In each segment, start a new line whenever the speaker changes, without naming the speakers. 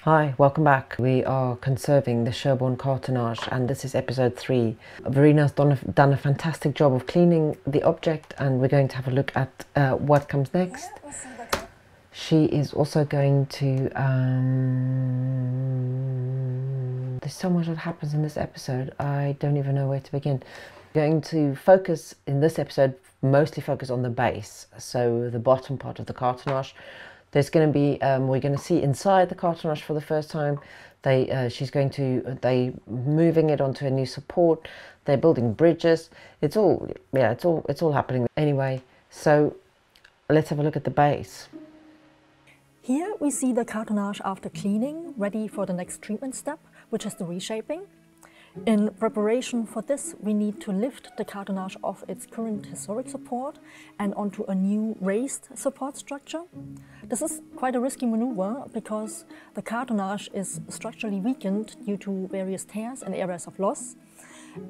Hi, welcome back. We are conserving the Sherborne Cartonnage and this is episode 3. Verena's done a fantastic job of cleaning the object and we're going to have a look at what comes next. She is also going to... there's so much that happens in this episode, I don't even know where to begin. We're going to focus, in this episode, mostly focus on the base, so the bottom part of the cartonnage. There's going to be, we're going to see inside the cartonnage for the first time. They're moving it onto a new support. They're building bridges. It's all happening. Anyway, so let's have a look at the base.
Here we see the cartonnage after cleaning, ready for the next treatment step, which is the reshaping. In preparation for this, we need to lift the cartonnage off its current historic support and onto a new raised support structure. This is quite a risky maneuver because the cartonnage is structurally weakened due to various tears and areas of loss.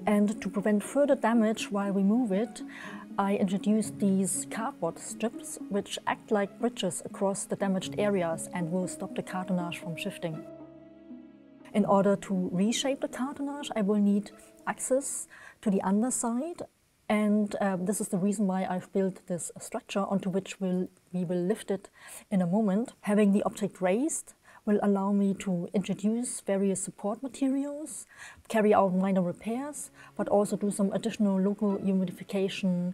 And to prevent further damage while we move it, I introduced these cardboard strips which act like bridges across the damaged areas and will stop the cartonnage from shifting. In order to reshape the cartonnage, I will need access to the underside, and this is the reason why I've built this structure onto which we will lift it in a moment. Having the object raised will allow me to introduce various support materials, carry out minor repairs, but also do some additional local humidification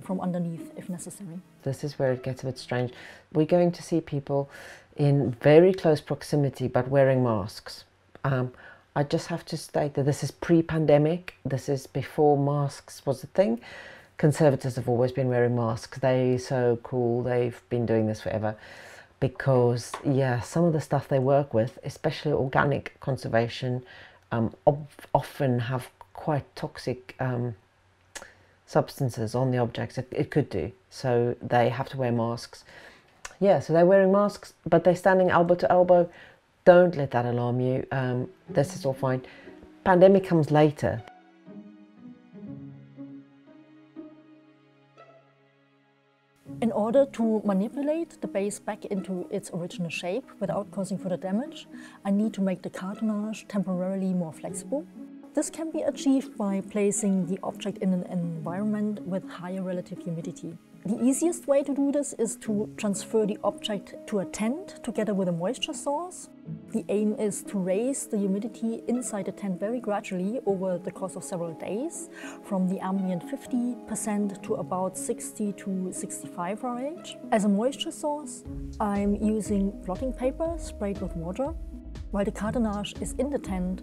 from underneath if necessary.
This is where it gets a bit strange. We're going to see people in very close proximity but wearing masks. I just have to state that this is pre-pandemic. This is before masks was a thing. Conservators have always been wearing masks. They're so cool. They've been doing this forever. Because, yeah, some of the stuff they work with, especially organic conservation, often have quite toxic substances on the objects. It could do. So they have to wear masks. Yeah, so they're wearing masks, but they're standing elbow to elbow. Don't let that alarm you. This is all fine. Pandemic comes later.
In order to manipulate the base back into its original shape without causing further damage, I need to make the cartonnage temporarily more flexible. This can be achieved by placing the object in an environment with higher relative humidity. The easiest way to do this is to transfer the object to a tent together with a moisture source. The aim is to raise the humidity inside the tent very gradually over the course of several days, from the ambient 50% to about 60 to 65 RH. As a moisture source, I'm using blotting paper sprayed with water. While the cartonnage is in the tent,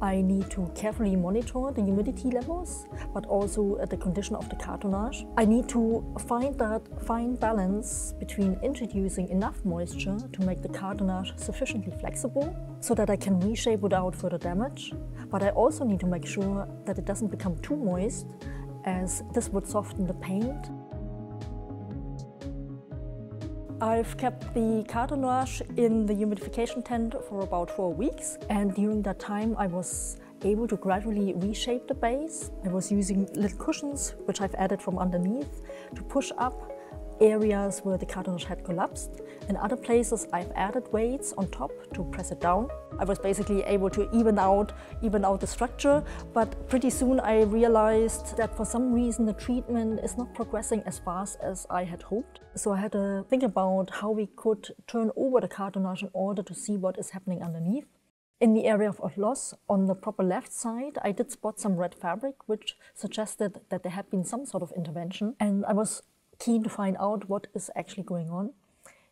I need to carefully monitor the humidity levels, but also the condition of the cartonnage. I need to find that fine balance between introducing enough moisture to make the cartonnage sufficiently flexible so that I can reshape without further damage. But I also need to make sure that it doesn't become too moist, as this would soften the paint. I've kept the cartonnage in the humidification tent for about 4 weeks, and during that time I was able to gradually reshape the base. I was using little cushions, which I've added from underneath, to push up areas where the cartonnage had collapsed. In other places I've added weights on top to press it down. I was basically able to even out the structure, but pretty soon I realized that for some reason the treatment is not progressing as fast as I had hoped. So I had to think about how we could turn over the cartonnage in order to see what is happening underneath. In the area of loss, on the proper left side, I did spot some red fabric, which suggested that there had been some sort of intervention, and I was keen to find out what is actually going on.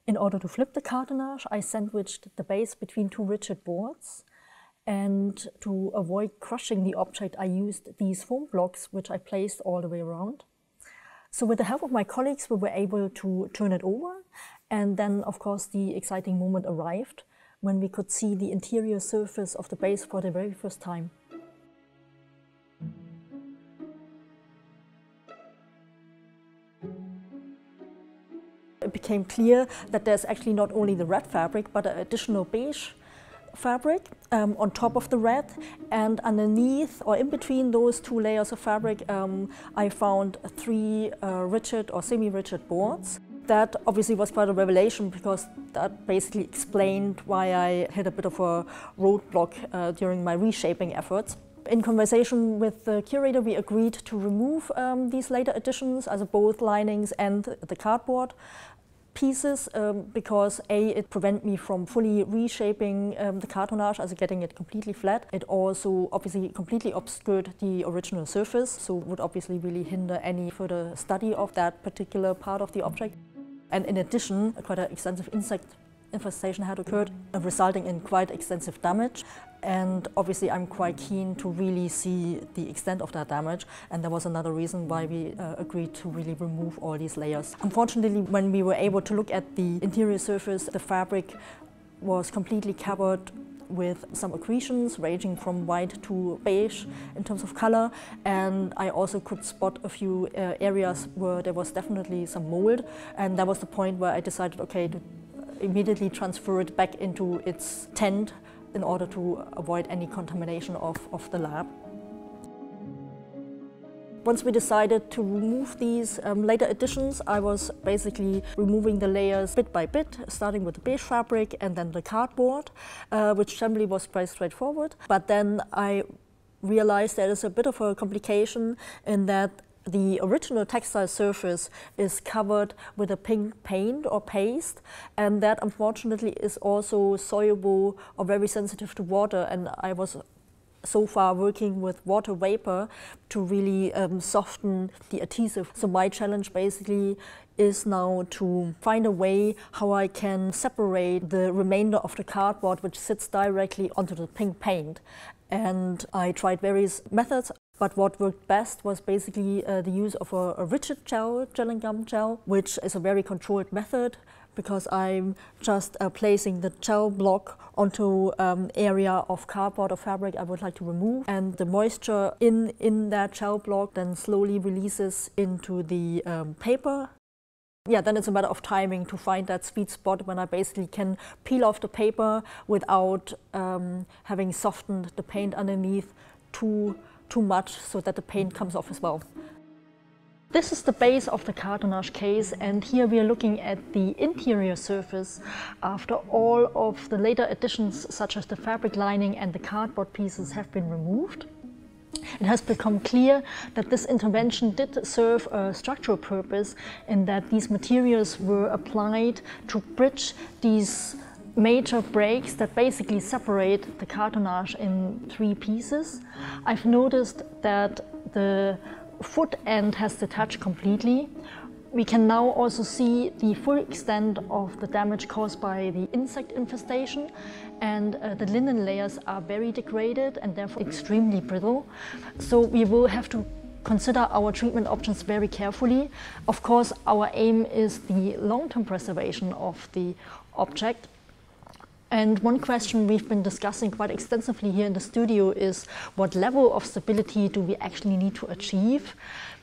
In order to flip the cartonnage, I sandwiched the base between 2 rigid boards, and to avoid crushing the object, I used these foam blocks, which I placed all the way around. So with the help of my colleagues, we were able to turn it over, and then of course the exciting moment arrived when we could see the interior surface of the base for the very first time. It became clear that there's actually not only the red fabric, but an additional beige fabric on top of the red, and underneath or in between those 2 layers of fabric I found 3 rigid or semi-rigid boards. That obviously was quite a revelation, because that basically explained why I hit a bit of a roadblock during my reshaping efforts. In conversation with the curator, we agreed to remove these later additions, as both linings and the cardboard pieces, because it prevent me from fully reshaping the cartonnage, as getting it completely flat. It also obviously completely obscured the original surface, so would obviously really hinder any further study of that particular part of the object. And in addition, quite an extensive insect infestation had occurred, resulting in quite extensive damage. And obviously I'm quite keen to really see the extent of that damage, and that was another reason why we agreed to really remove all these layers. Unfortunately, when we were able to look at the interior surface, the fabric was completely covered with some accretions ranging from white to beige in terms of color, and I also could spot a few areas where there was definitely some mold, and that was the point where I decided, okay, to immediately transfer it back into its tent in order to avoid any contamination of the lab. Once we decided to remove these later additions, I was basically removing the layers bit by bit, starting with the beige fabric and then the cardboard, which generally was quite straightforward. But then I realized there is a bit of a complication in that the original textile surface is covered with a pink paint or paste, and that unfortunately is also soluble or very sensitive to water, and I was so far working with water vapor to really soften the adhesive. So my challenge basically is now to find a way how I can separate the remainder of the cardboard which sits directly onto the pink paint. And I tried various methods, but what worked best was basically the use of a rigid gel and gum gel, which is a very controlled method, because I'm just placing the gel block onto area of cardboard or fabric I would like to remove, and the moisture in that gel block then slowly releases into the paper. Yeah, then it's a matter of timing to find that sweet spot when I basically can peel off the paper without having softened the paint underneath too much, so that the paint comes off as well. This is the base of the cartonnage case, and here we are looking at the interior surface after all of the later additions such as the fabric lining and the cardboard pieces have been removed. It has become clear that this intervention did serve a structural purpose, in that these materials were applied to bridge these major breaks that basically separate the cartonnage in 3 pieces. I've noticed that the foot end has detached completely. We can now also see the full extent of the damage caused by the insect infestation, and the linen layers are very degraded and therefore extremely brittle. So we will have to consider our treatment options very carefully. Of course, our aim is the long-term preservation of the object. And one question we've been discussing quite extensively here in the studio is, what level of stability do we actually need to achieve?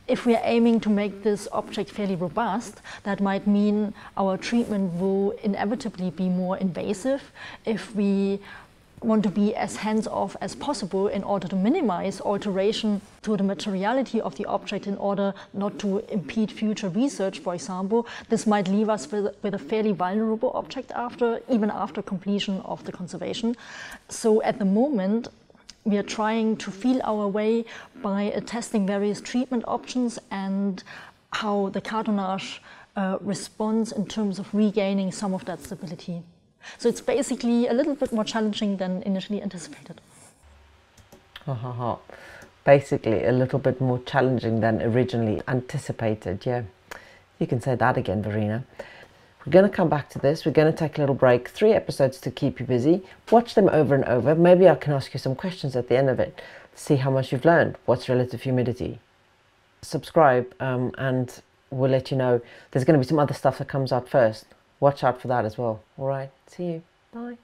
If we are aiming to make this object fairly robust, that might mean our treatment will inevitably be more invasive. If we want to be as hands-off as possible in order to minimize alteration to the materiality of the object in order not to impede future research, for example, this might leave us with a fairly vulnerable object even after completion of the conservation. So at the moment, we are trying to feel our way by testing various treatment options and how the cartonnage responds in terms of regaining some of that stability. So it's basically a little bit more challenging than initially anticipated.
Basically a little bit more challenging than originally anticipated, yeah. You can say that again, Verena. We're going to come back to this. We're going to take a little break, 3 episodes to keep you busy. Watch them over and over. Maybe I can ask you some questions at the end of it. See how much you've learned. What's relative humidity? Subscribe and we'll let you know. There's going to be some other stuff that comes out first. Watch out for that as well. All right. See you. Bye.